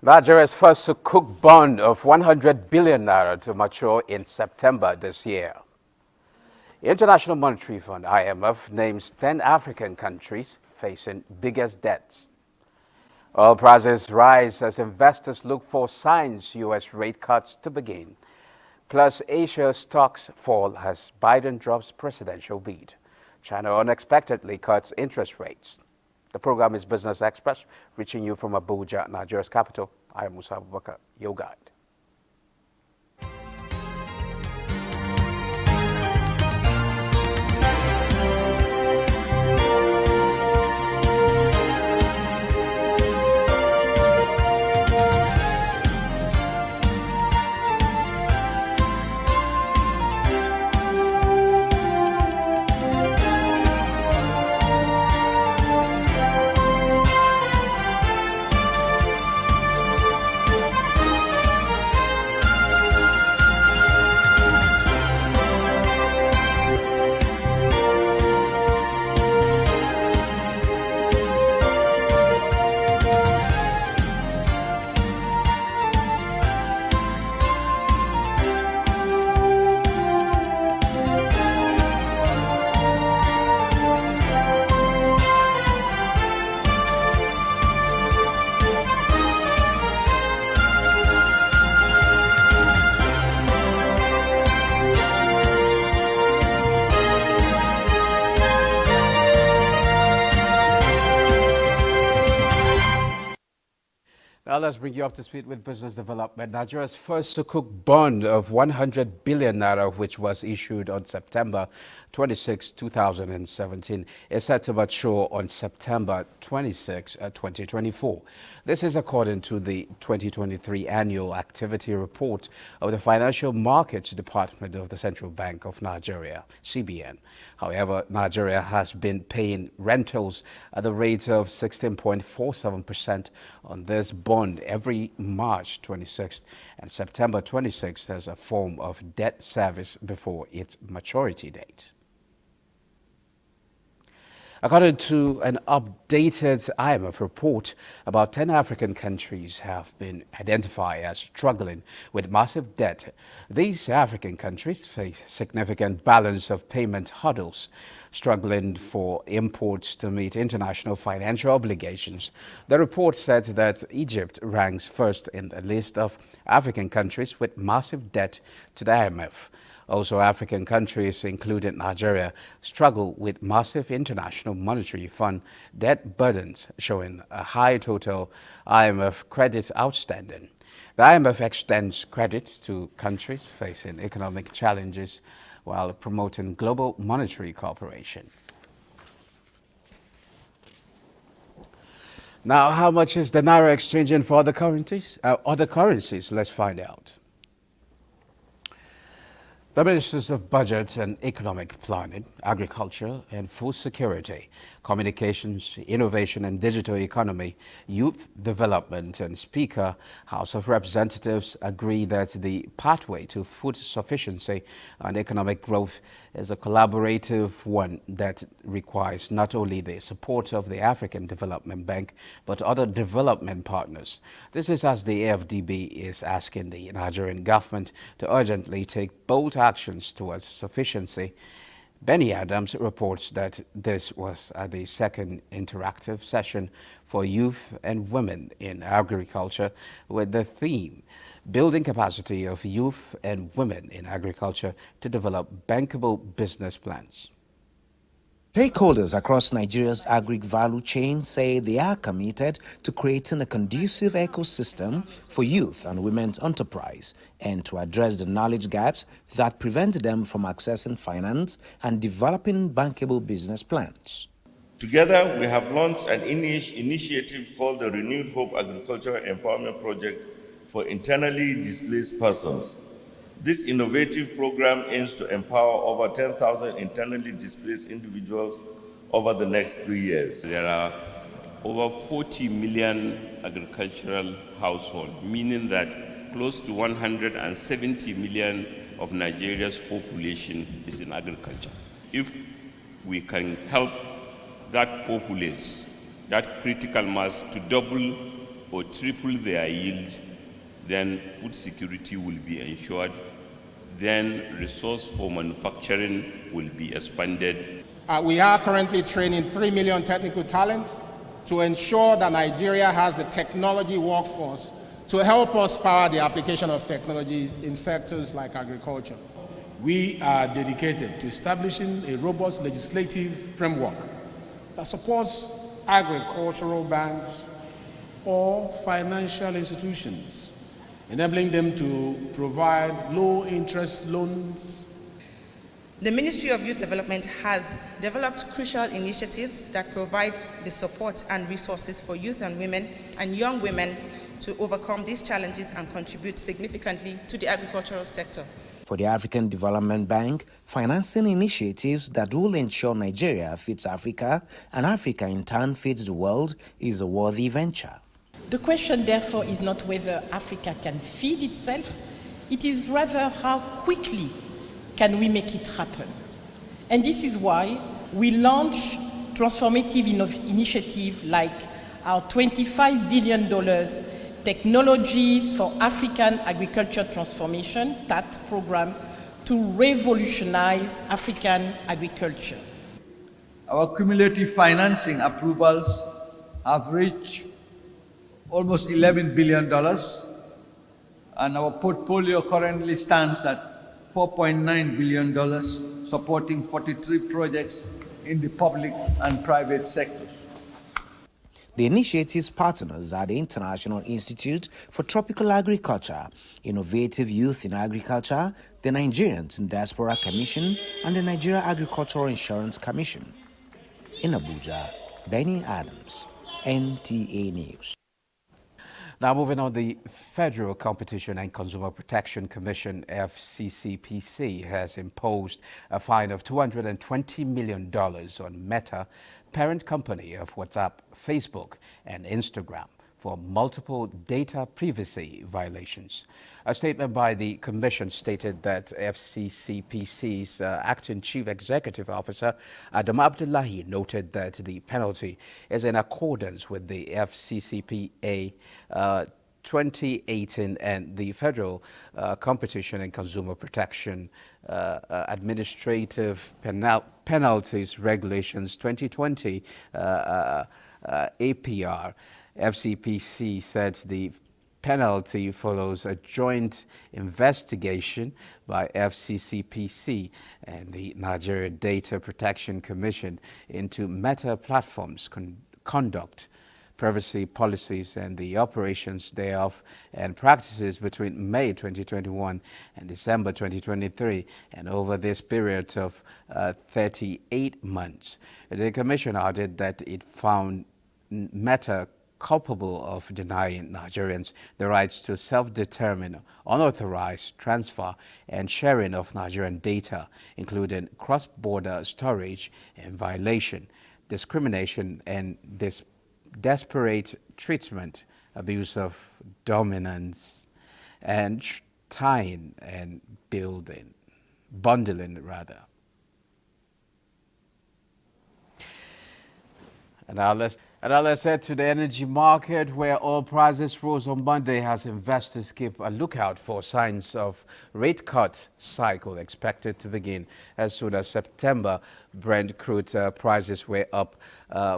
Nigeria's first sukuk bond of 100 billion naira to mature in September this year. International Monetary Fund (IMF) names 10 African countries facing biggest debts. Oil prices rise as investors look for signs U.S. rate cuts to begin. Plus, Asia stocks fall as Biden drops presidential bid. China unexpectedly cuts interest rates. The program is Business Express, reaching you from Abuja, Nigeria's capital. I am Musa Abubakar, your guide. Now let's bring you up to speed with business development. Nigeria's first sukuk bond of 100 billion naira, which was issued on September 26, 2017, is set to mature on September 26, 2024. This is according to the 2023 annual activity report of the Financial Markets Department of the Central Bank of Nigeria, CBN. However, Nigeria has been paying rentals at the rate of 16.47% on this bond every March 26th and September 26th as a form of debt service before its maturity date. According to an updated IMF report, about 10 African countries have been identified as struggling with massive debt. These African countries face significant balance of payment hurdles, struggling for imports to meet international financial obligations. The report said that Egypt ranks first in the list of African countries with massive debt to the IMF. Also, African countries, including Nigeria, struggle with massive International Monetary Fund debt burdens, showing a high total IMF credit outstanding. The IMF extends credit to countries facing economic challenges while promoting global monetary cooperation. Now, how much is the naira exchanging for other currencies? Let's find out. The Ministers of Budget and Economic Planning, Agriculture and Food Security, Communications, Innovation and Digital Economy, Youth Development and Speaker, House of Representatives agree that the pathway to food sufficiency and economic growth is a collaborative one that requires not only the support of the African Development Bank, but other development partners. This is as the AFDB is asking the Nigerian government to urgently take bold actions towards sufficiency. Benny Adams reports that this was the second interactive session for youth and women in agriculture with the theme Building Capacity of Youth and Women in Agriculture to Develop Bankable Business Plans. Stakeholders across Nigeria's agri-value chain say they are committed to creating a conducive ecosystem for youth and women's enterprise and to address the knowledge gaps that prevent them from accessing finance and developing bankable business plans. Together, we have launched an initiative called the Renewed Hope Agricultural Empowerment Project for internally displaced persons. This innovative program aims to empower over 10,000 internally displaced individuals over the next 3 years. There are over 40 million agricultural households, meaning that close to 170 million of Nigeria's population is in agriculture. If we can help that populace, that critical mass, to double or triple their yield, then food security will be ensured. Then resource for manufacturing will be expanded. We are currently training 3 million technical talents to ensure that Nigeria has the technology workforce to help us power the application of technology in sectors like agriculture. We are dedicated to establishing a robust legislative framework that supports agricultural banks or financial institutions, enabling them to provide low-interest loans. The Ministry of Youth Development has developed crucial initiatives that provide the support and resources for youth and women and young women to overcome these challenges and contribute significantly to the agricultural sector. For the African Development Bank, financing initiatives that will ensure Nigeria fits Africa and Africa in turn fits the world is a worthy venture. The question, therefore, is not whether Africa can feed itself, it is rather how quickly can we make it happen. And this is why we launch transformative initiatives like our $25 billion Technologies for African Agriculture Transformation, TAT program, to revolutionize African agriculture. Our cumulative financing approvals have reached almost $11 billion, and our portfolio currently stands at $4.9 billion, supporting 43 projects in the public and private sectors. The initiative's partners are the International Institute for Tropical Agriculture, Innovative Youth in Agriculture, the Nigerians in Diaspora Commission, and the Nigeria Agricultural Insurance Commission. In Abuja, Benny Adams, NTA News. Now moving on, the Federal Competition and Consumer Protection Commission, FCCPC, has imposed a fine of $220 million on Meta, parent company of WhatsApp, Facebook, and Instagram, for multiple data privacy violations. A statement by the Commission stated that FCCPC's acting Chief Executive Officer, Adam Abdullahi, noted that the penalty is in accordance with the FCCPA 2018 and the Federal Competition and Consumer Protection Administrative Penalties Regulations 2020 APR. FCPC said the penalty follows a joint investigation by FCCPC and the Nigeria Data Protection Commission into Meta Platforms' conduct, privacy policies and the operations thereof, and practices between May 2021 and December 2023, and over this period of 38 months. The Commission added that it found Meta culpable of denying Nigerians the rights to self-determine unauthorized transfer and sharing of Nigerian data, including cross-border storage and violation, discrimination, and desperate treatment, abuse of dominance, and tying and bundling rather. And now let's head to the energy market, where oil prices rose on Monday as investors keep a lookout for signs of rate cut cycle expected to begin as soon as September. Brent crude prices were up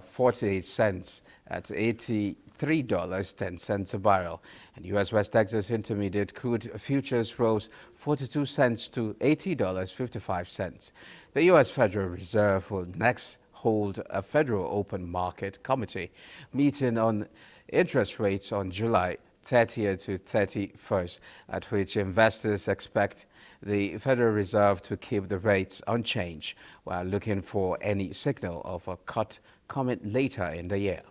48 cents at $83.10 a barrel. And U.S. West Texas Intermediate crude futures rose 42 cents to $80.55. The U.S. Federal Reserve will next hold a Federal Open Market Committee meeting on interest rates on July 30th to 31st, at which investors expect the Federal Reserve to keep the rates unchanged while looking for any signal of a cut coming later in the year.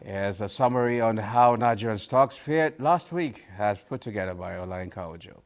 Here's a summary on how Nigerian stocks fared last week, as put together by Olayinka Ojo.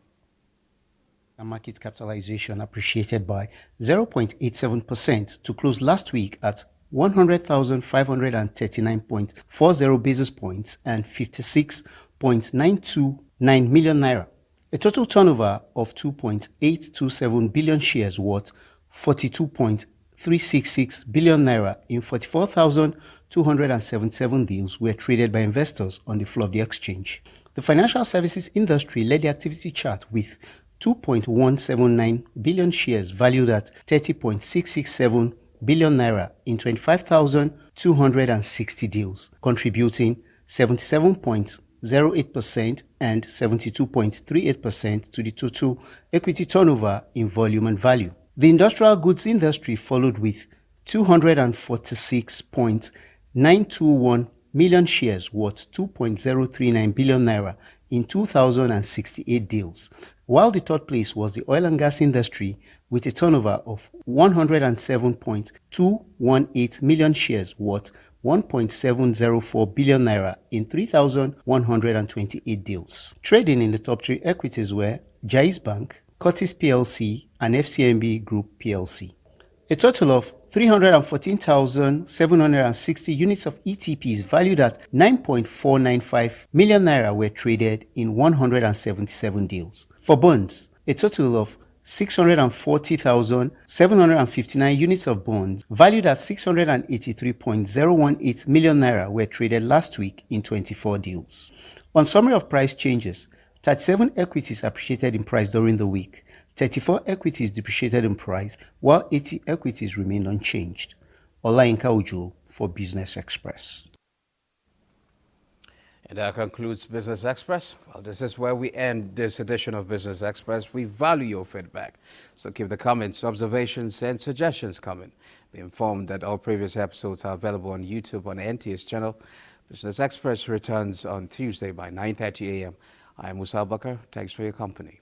Market capitalization appreciated by 0.87% to close last week at 100,539.40 basis points and 56.929 million naira. A total turnover of 2.827 billion shares worth 42.3 366 billion naira in 44,277 deals were traded by investors on the floor of the exchange. The financial services industry led the activity chart with 2.179 billion shares valued at 30.667 billion naira in 25,260 deals, contributing 77.08% and 72.38% to the total equity turnover in volume and value. The industrial goods industry followed with 246.921 million shares worth 2.039 billion naira in 2,068 deals, while the third place was the oil and gas industry with a turnover of 107.218 million shares worth 1.704 billion naira in 3,128 deals. Trading in the top three equities were Jais Bank, Curtis PLC, and FCMB Group PLC. A total of 314,760 units of ETPs valued at 9.495 million naira were traded in 177 deals. For bonds, a total of 640,759 units of bonds valued at 683.018 million naira were traded last week in 24 deals. On summary of price changes, 37 equities appreciated in price during the week, 34 equities depreciated in price, while 80 equities remained unchanged. Olayinka Ojo for Business Express. And that concludes Business Express. Well, this is where we end this edition of Business Express. We value your feedback, so keep the comments, observations, and suggestions coming. Be informed that all previous episodes are available on YouTube on the NTA's channel. Business Express returns on Tuesday by 9:30 a.m. I am Musa Bakar. Thanks for your company.